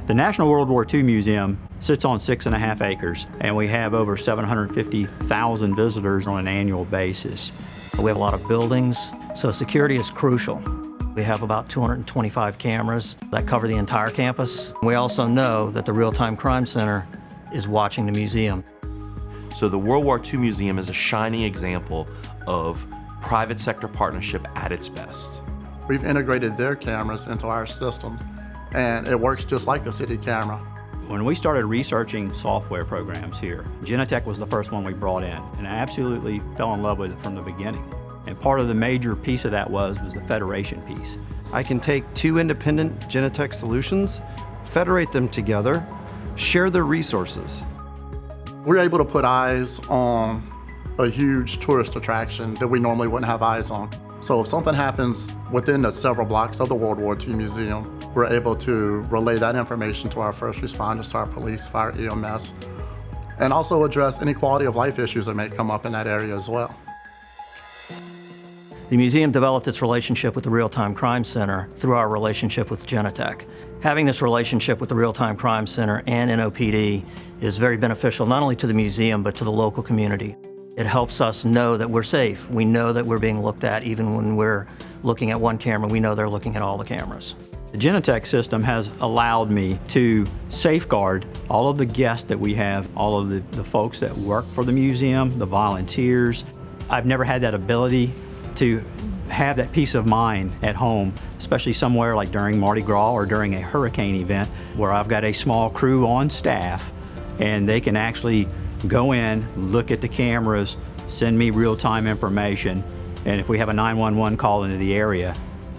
The National World War II Museum sits on 6.5 acres, and we have over 750,000 visitors on an annual basis. We have a lot of buildings, so security is crucial. We have about 225 cameras that cover the entire campus. We also know that the Real-Time Crime Center is watching the museum. So the World War II Museum is a shining example of private sector partnership at its best. We've integrated their cameras into our system, and it works just like a city camera. When we started researching software programs here, Genetec was the first one we brought in, and I absolutely fell in love with it from the beginning. And part of the major piece of that was the federation piece. I can take two independent Genetec solutions, federate them together, share their resources. We're able to put eyes on a huge tourist attraction that we normally wouldn't have eyes on. So if something happens within the several blocks of the World War II Museum, we're able to relay that information to our first responders, to our police, fire, EMS, and also address any quality of life issues that may come up in that area as well. The museum developed its relationship with the Real-Time Crime Center through our relationship with Genetec. Having this relationship with the Real-Time Crime Center and NOPD is very beneficial not only to the museum but to the local community. It helps us know that we're safe. We know that we're being looked at even when we're looking at one camera. We know they're looking at all the cameras. The Genetec system has allowed me to safeguard all of the guests that we have, all of the folks that work for the museum, the volunteers. I've never had that ability to have that peace of mind at home, especially somewhere like during Mardi Gras or during a hurricane event where I've got a small crew on staff and they can actually go in, look at the cameras, send me real-time information, and if we have a 911 call into the area,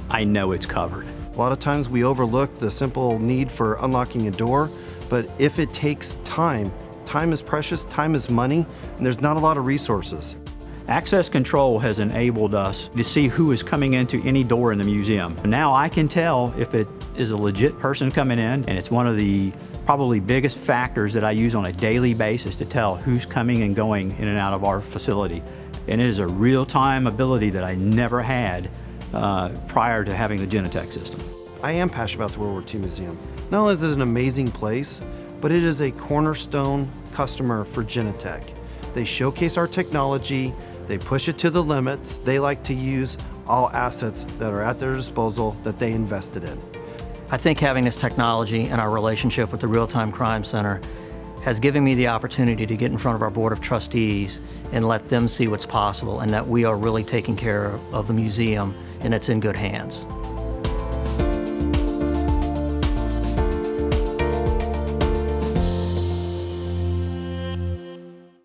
I know it's covered. A lot of times we overlook the simple need for unlocking a door, but if it takes time, time is precious, time is money, and there's not a lot of resources. Access control has enabled us to see who is coming into any door in the museum. Now I can tell if it is a legit person coming in, and it's one of the probably biggest factors that I use on a daily basis to tell who's coming and going in and out of our facility. And it is a real-time ability that I never had prior to having the Genetec system. I am passionate about the World War II Museum. Not only is it an amazing place, but it is a cornerstone customer for Genetec. They showcase our technology, they push it to the limits. They like to use all assets that are at their disposal that they invested in. I think having this technology and our relationship with the Real-Time Crime Center has given me the opportunity to get in front of our Board of Trustees and let them see what's possible and that we are really taking care of the museum and it's in good hands.